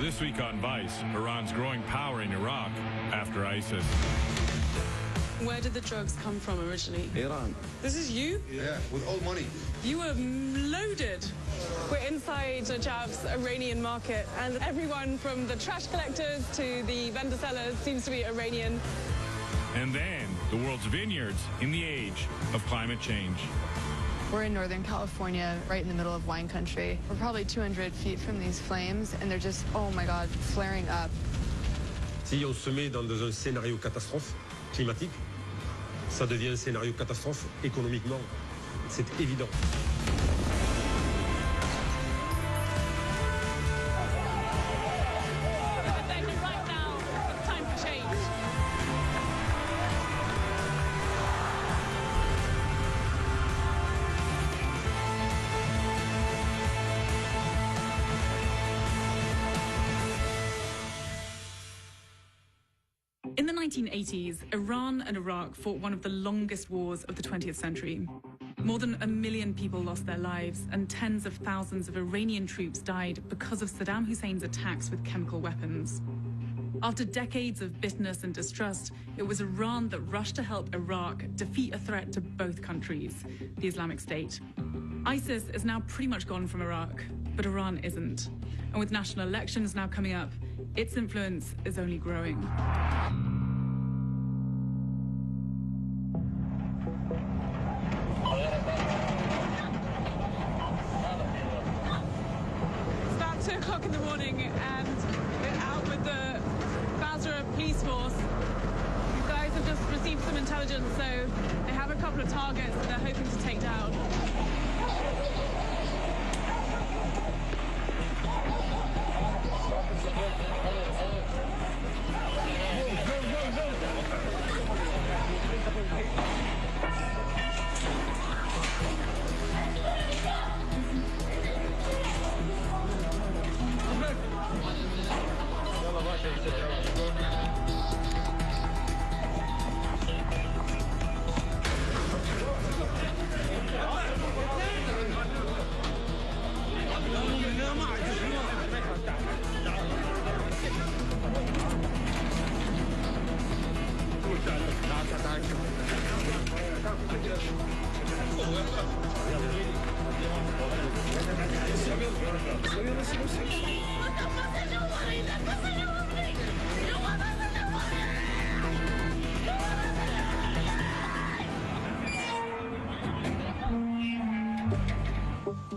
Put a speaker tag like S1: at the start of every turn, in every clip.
S1: This week on Vice, Iran's growing power in Iraq after ISIS.
S2: Where did the drugs come from originally?
S3: Iran.
S2: This is you?
S4: Yeah, with old money.
S2: You were loaded. We're inside Rajab's Iranian market, and everyone from the trash collectors to the vendor sellers seems to be Iranian.
S1: And then, the world's vineyards in the age of climate change.
S5: We're in Northern California, right in the middle of wine country. We're probably 200 feet from these flames, and they're just, oh my God, flaring up.
S6: Si on se met dans un scénario catastrophe climatique, ça devient un scénario catastrophe économiquement. C'est évident.
S7: In the 1980s, Iran and Iraq fought one of the longest wars of the 20th century. More than 1 million people lost their lives, and tens of thousands of Iranian troops died because of Saddam Hussein's attacks with chemical weapons. After decades of bitterness and distrust, it was Iran that rushed to help Iraq defeat a threat to both countries, the Islamic State. ISIS is now pretty much gone from Iraq, but Iran isn't. And with national elections now coming up, its influence is only growing.
S2: It's about 2 o'clock in the morning, and we're out with the Basra police force. These guys have just received some intelligence, so they have a couple of targets that they're hoping to take down.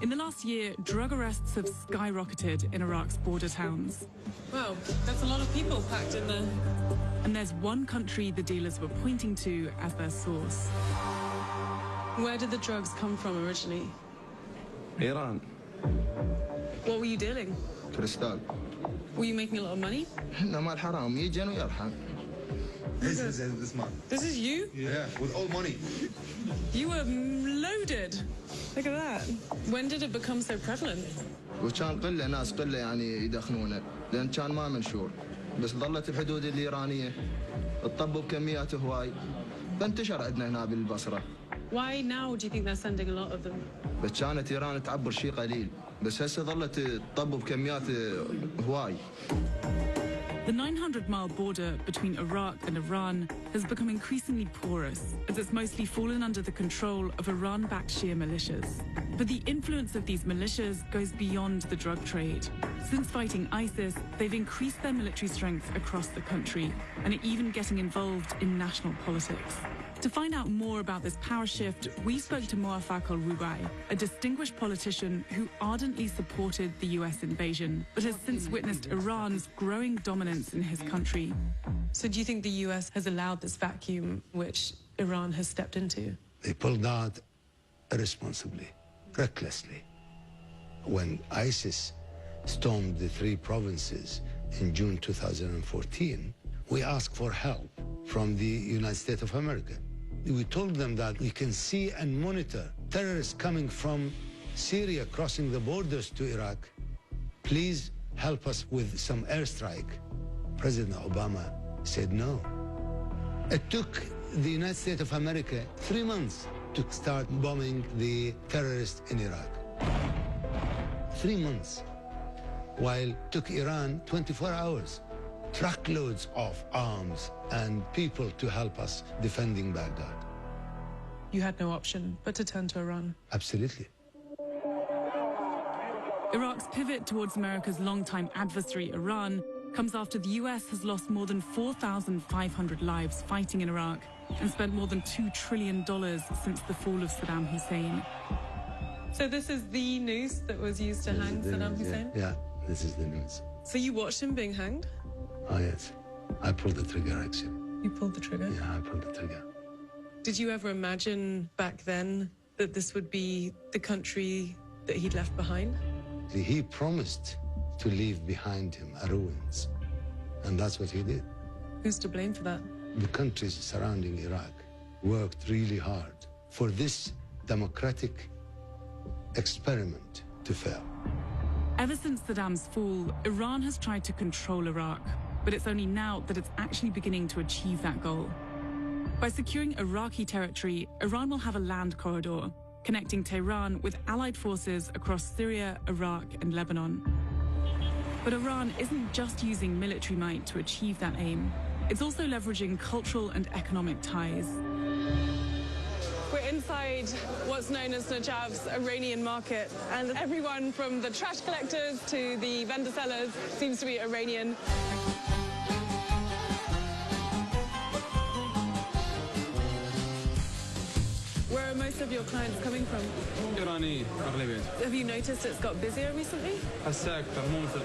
S7: In the last year, drug arrests have skyrocketed in Iraq's border towns.
S2: Wow, that's a lot of people packed in there.
S7: And there's one country the dealers were pointing to as their source.
S2: Where did the drugs come from originally?
S3: Iran.
S2: What were you dealing?
S3: Crystal.
S2: Were you making a lot of money?
S3: لا مال حرام يجن ويرحم.
S4: This man.
S2: This is you?
S4: Yeah, with old money.
S2: You were loaded. Look at that. When did it become so prevalent?
S3: وكان قله ناس قله يعني يدخنونه لان كان ما منشور بس ظلت الحدود الإيرانية تطبوا بكميات هواي فانتشر عندنا هنا بالبصرة.
S2: Why now do you think they're sending a lot of them?
S3: بس كانت إيران تعبر شيء قليل بس هسه ظلت تطبوا بكميات هواي.
S7: The 900-mile border between Iraq and Iran has become increasingly porous as it's mostly fallen under the control of Iran-backed Shia militias. But the influence of these militias goes beyond the drug trade. Since fighting ISIS, they've increased their military strength across the country and are even getting involved in national politics. To find out more about this power shift, we spoke to Moafaq al-Rubai, a distinguished politician who ardently supported the US invasion, but has since witnessed Iran's growing dominance in his country.
S2: So do you think the US has allowed this vacuum which Iran has stepped into?
S8: They pulled out irresponsibly, recklessly. When ISIS stormed the 3 provinces in June 2014, we asked for help from the United States of America. We told them that we can see and monitor terrorists coming from Syria crossing the borders to Iraq. Please help us with some airstrike. President Obama said no. It took the United States of America 3 months to start bombing the terrorists in Iraq. 3 months. while it took Iran 24 hours. Truckloads of arms and people to help us defending Baghdad.
S2: You had no option but to turn to Iran.
S8: Absolutely.
S7: Iraq's pivot towards America's longtime adversary, Iran, comes after the US has lost more than 4,500 lives fighting in Iraq and spent more than $2 trillion since the fall of Saddam Hussein. So this is the noose that was used to hang Saddam Hussein?
S8: Yeah, this is the news.
S2: So you watched him being hanged?
S8: Oh, yes. I pulled the trigger, actually.
S2: You pulled the trigger?
S8: Yeah, I pulled the trigger.
S2: Did you ever imagine back then that this would be the country that he'd left behind?
S8: He promised to leave behind him ruins, and that's what he did.
S2: Who's to blame for that?
S8: The countries surrounding Iraq worked really hard for this democratic experiment to fail.
S7: Ever since Saddam's fall, Iran has tried to control Iraq, but it's only now that it's actually beginning to achieve that goal. By securing Iraqi territory, Iran will have a land corridor connecting Tehran with allied forces across Syria, Iraq, and Lebanon. But Iran isn't just using military might to achieve that aim. It's also leveraging cultural and economic ties.
S2: We're inside what's known as Najaf's Iranian market, and everyone from the trash collectors to the vendor sellers seems to be Iranian. Where are most of your clients coming from?
S9: إيراني أغلبية.
S2: Have you noticed it's got busier recently?
S9: هسه أكثر مو مثل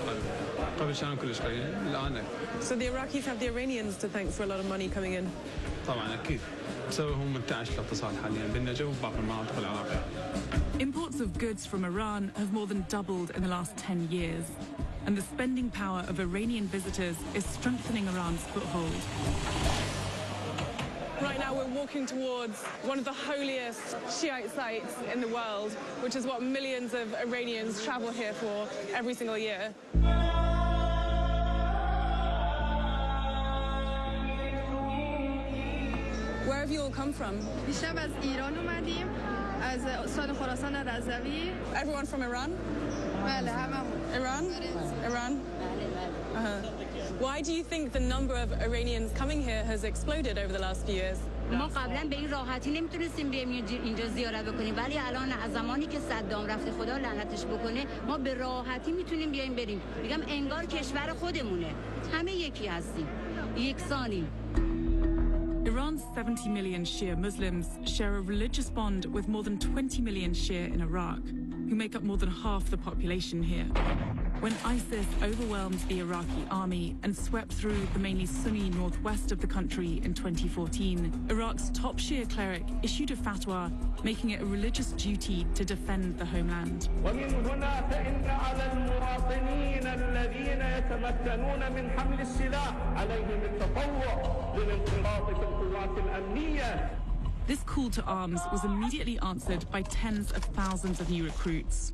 S9: قبل كانوا كلش قليل الآن.
S2: So the Iraqis have the Iranians to thank for a lot of money coming in?
S9: طبعا أكيد. بسببهم منتعش الاقتصاد حاليا بالنجف وباقي المناطق العراقية.
S7: Imports of goods from Iran have more than doubled in the last 10 years, and the spending power of Iranian visitors is strengthening Iran's foothold.
S2: Right now we're walking towards one of the holiest Shiite sites in the world, which is what millions of Iranians travel here for every single year. Where have you all come from? Everyone from Iran? Iran? Iran? Why do you think the number of Iranians coming here has exploded over the last few years?
S10: ما قبلا به این راحتی نمیتونستیم بیایم اینجا زیارت بکنیم، ولی الان از زمانی که صدام رفته خدا لعنتش بکنه ما به راحتی میتونیم بیایم بریم. میگم انگار کشور خودمونه، همه یکی هستیم، یکسانیم.
S7: Iran's 70 million Shia Muslims share a religious bond with more than 20 million Shia in Iraq, who make up more than half the population here. When ISIS overwhelmed the Iraqi army and swept through the mainly Sunni northwest of the country in 2014, Iraq's top Shia cleric issued a fatwa making it a religious duty to defend the homeland. This call to arms was immediately answered by tens of thousands of new recruits.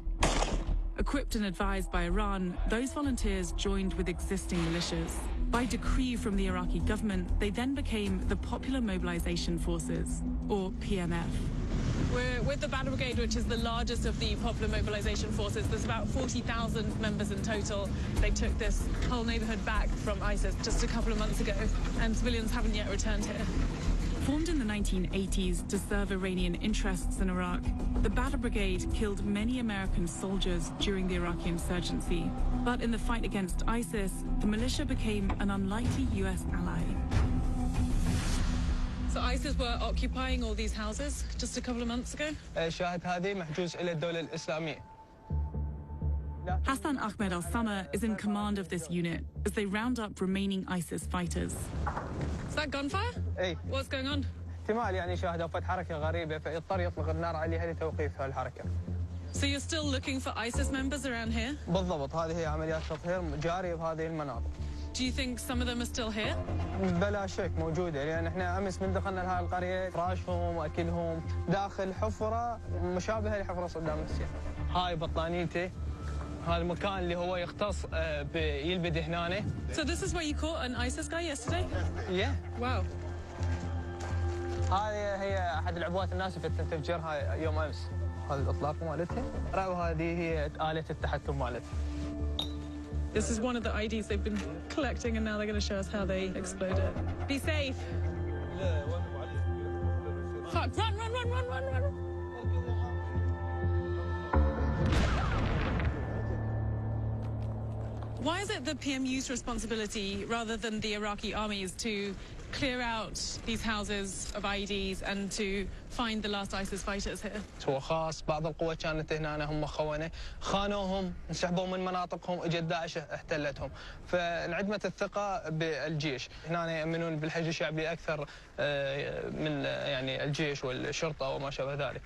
S7: Equipped and advised by Iran, those volunteers joined with existing militias. By decree from the Iraqi government, they then became the Popular Mobilization Forces, or PMF.
S2: We're with the Badr Brigade, which is the largest of the Popular Mobilization Forces. There's about 40,000 members in total. They took this whole neighborhood back from ISIS just a couple of months ago, and civilians haven't yet returned here.
S7: Formed in the 1980s to serve Iranian interests in Iraq, the Badr Brigade killed many American soldiers during the Iraqi insurgency. But in the fight against ISIS, the militia became an unlikely US ally.
S2: So ISIS were occupying all these houses just a couple of months ago?
S11: شاهد هذه محجوز إلى الدولة الإسلامية.
S7: Hassan Ahmed al-Sama is in command of this unit as they round up remaining ISIS fighters.
S2: Is that gunfire?
S11: أي.
S2: What's going on?
S11: احتمال يعني شاهدوا فت حركة غريبة فاضطر يطلق النار عليها لتوقيف هالحركة.
S2: So you're still looking for ISIS members around here?
S11: بالضبط، هذه هي عمليات تطهير جارية بهذه المناطق.
S2: Do you think some of them are still here?
S11: بلا شك موجودة، لأن احنا أمس من دخلنا لهذه القرية فراشهم وأكلهم داخل حفرة مشابهة لحفرة صدام حسين. هاي بطانيته، هذا المكان اللي هو يختص بيلبد هنا.
S2: So this is where you caught an ISIS guy yesterday?
S11: Yeah.
S2: Wow.
S11: هذه هي أحد العبوات الناسفة اللي تفجرها يوم أمس. هذه الإطلاق مالتها، وهذه هي آلة التحكم مالتها.
S2: This is one of the IDs they've been collecting, and now they're going to show us how they exploded. Be safe. Fuck, run, run, run, run, run, run. Why is it the PMU's responsibility, rather than the Iraqi armies, to clear out these houses of IEDs and to find the last ISIS fighters here?
S11: هو خاص بعض القوى كانت هنا هم خونة خانوهم انسحبوا من مناطقهم اجت داعش احتلتهم فانعدمت الثقة بالجيش هنا يؤمنون بالحشد الشعبي أكثر من يعني الجيش والشرطة وما شابه ذلك.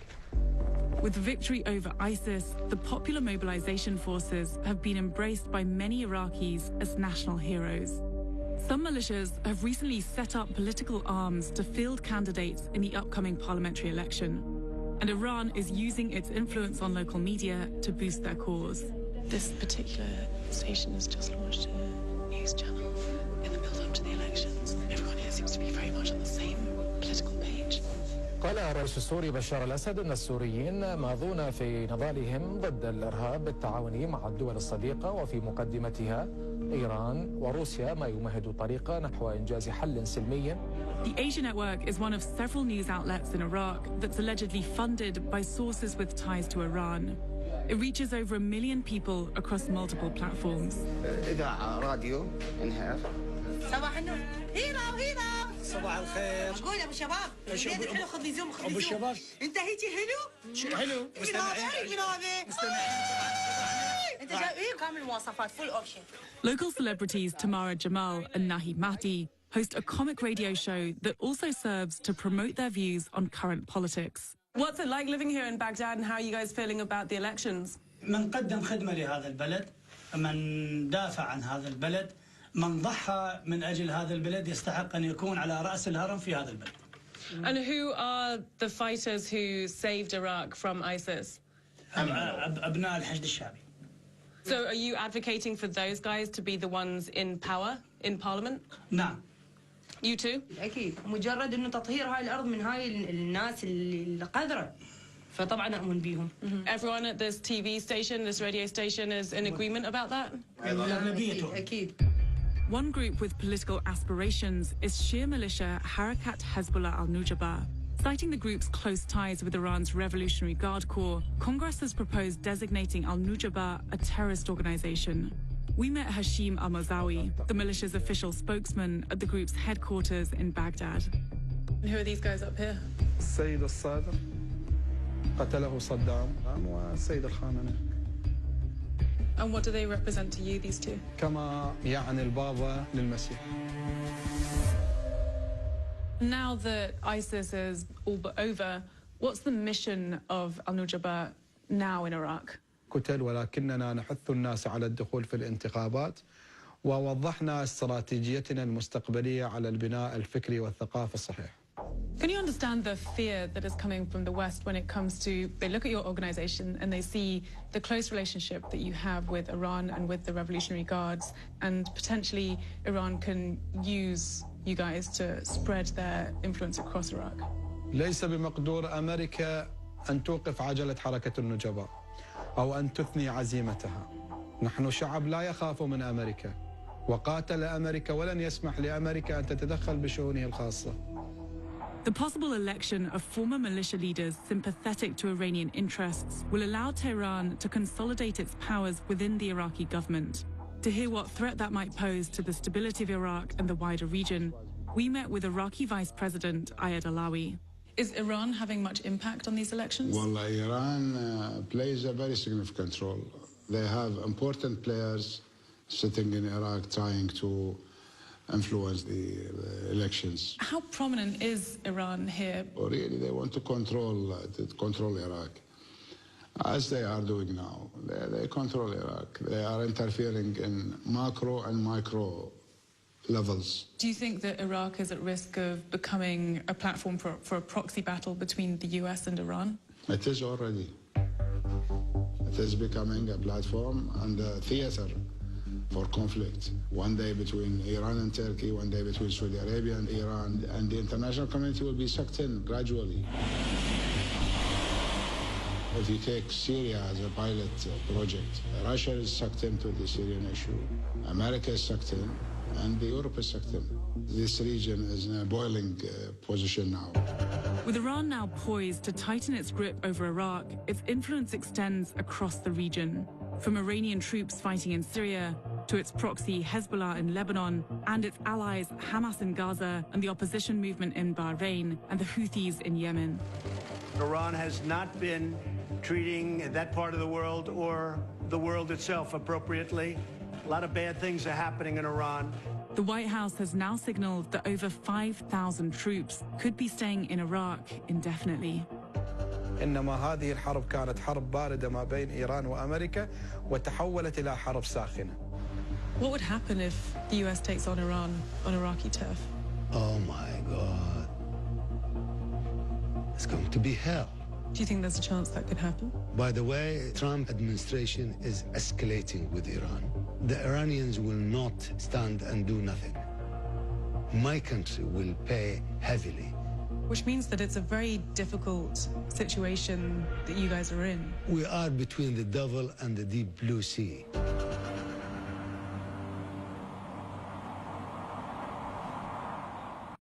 S7: With victory over ISIS, the popular mobilization forces have been embraced by many Iraqis as national heroes. Some militias have recently set up political arms to field candidates in the upcoming parliamentary election. And Iran is using its influence on local media to boost their cause.
S2: This particular station has just launched a news channel in the build-up to the elections. Everyone here seems to be very much on the same political page.
S12: قال الرئيس السوري بشار الأسد أن السوريين ماضون في نضالهم ضد الإرهاب بالتعاون مع الدول الصديقة وفي مقدمتها إيران وروسيا ما يمهد طريقا نحو إنجاز حل سلمي.
S7: The Asia Network is one of several news outlets in Iraq that's allegedly funded by sources with ties to Iran. It reaches over 1 million people across multiple platforms.
S13: إذاعة راديو انهار.
S14: صباح النور. هيرا وهيرا.
S15: صباح الخير.
S14: قول يا ابو الشباب. البلاد الحلو خذ لي زوم خذ لي زوم.
S15: ابو الشباب.
S14: انت هيجي حلو؟
S15: شو حلو؟
S14: من هذا؟ انت جايب كامل المواصفات فول اوبشن.
S7: Local celebrities Tamara Jamal and Nahi Mahdi host a comic radio show that also serves to promote their views on current politics.
S2: What's it like living here in Baghdad, and how are you guys feeling about the elections?
S15: من قدم خدمة لهذا البلد، من دافع عن هذا البلد، من ضحى من أجل هذا البلد يستحق أن يكون على رأس الهرم في هذا البلد.
S2: And who are the fighters who saved Iraq from ISIS?
S15: أبناء الحشد الشعبي.
S2: So are you advocating for those guys to be the ones in power, in parliament?
S15: نعم.
S2: You too?
S14: أكيد مجرد إنه تطهير هاي الأرض من هاي الناس اللي قذرة فطبعا أؤمن بيهم.
S2: Everyone at this TV station, this radio station is in agreement about that?
S14: أكيد.
S7: One group with political aspirations is Shia militia Harakat Hezbollah al-Nujaba. Citing the group's close ties with Iran's Revolutionary Guard Corps, Congress has proposed designating al-Nujaba a terrorist organization. We met Hashim al-Mozawi, the militia's official spokesman at the group's headquarters in Baghdad.
S2: And who are these guys up here?
S16: السيد الصادق قتله صدام والسيد الخامنئي.
S2: And what do they represent to you, these two?
S16: كما يعني البابا للمسيح.
S2: Now that ISIS is all but over, what's the mission of al-Nujaba now in Iraq?
S16: قتل ولكننا نحث الناس على الدخول في الانتخابات ووضحنا استراتيجيتنا المستقبلية على البناء الفكري والثقافي الصحيح.
S2: Can you understand the fear that is coming from the West when it comes to, they look at your organization and they see the close relationship that you have with Iran and with the Revolutionary Guards, and potentially Iran can use you guys to spread their influence across Iraq?
S16: ليس بمقدور أمريكا أن توقف عجلة حركة النجباء أو أن تثني عزيمتها. نحن شعب لا يخاف من أمريكا، وقاتل أمريكا ولن يسمح لأمريكا أن تتدخل بشؤونه الخاصة.
S7: The possible election of former militia leaders sympathetic to Iranian interests will allow Tehran to consolidate its powers within the Iraqi government. To hear what threat that might pose to the stability of Iraq and the wider region, we met with Iraqi Vice President Ayad Alawi. Is Iran having much impact on these elections?
S17: Well, Iran plays a very significant role. They have important players sitting in Iraq trying to influence the elections.
S2: How prominent is Iran here?
S17: Really, they want to control Iraq, as they are doing now. They control Iraq. They are interfering in macro and micro levels.
S2: Do you think that Iraq is at risk of becoming a platform for a proxy battle between the US and Iran?
S17: It is already. It is becoming a platform and a theater for conflict. One day between Iran and Turkey, one day between Saudi Arabia and Iran, and the international community will be sucked in gradually. If you take Syria as a pilot project, Russia is sucked into the Syrian issue, America is sucked in, and Europe is sucked in. This region is in a boiling position now.
S7: With Iran now poised to tighten its grip over Iraq, its influence extends across the region. From Iranian troops fighting in Syria to its proxy Hezbollah in Lebanon and its allies Hamas in Gaza and the opposition movement in Bahrain and the Houthis in Yemen.
S18: Iran has not been treating that part of the world or the world itself appropriately. A lot of bad things are happening in Iran.
S7: The White House has now signaled that over 5,000 troops could be staying in Iraq indefinitely.
S16: إنما هذه الحرب كانت حرب باردة ما بين إيران وأمريكا وتحولت إلى حرب ساخنة.
S2: What would happen if the US takes on Iran on Iraqi turf?
S8: Oh my God. It's going to be hell.
S2: Do you think there's a chance that could happen?
S8: By the way, Trump administration is escalating with Iran. The Iranians will not stand and do nothing. My country will pay heavily.
S2: Which means that it's a very difficult situation that you guys are in.
S8: We are between the devil and the deep blue sea.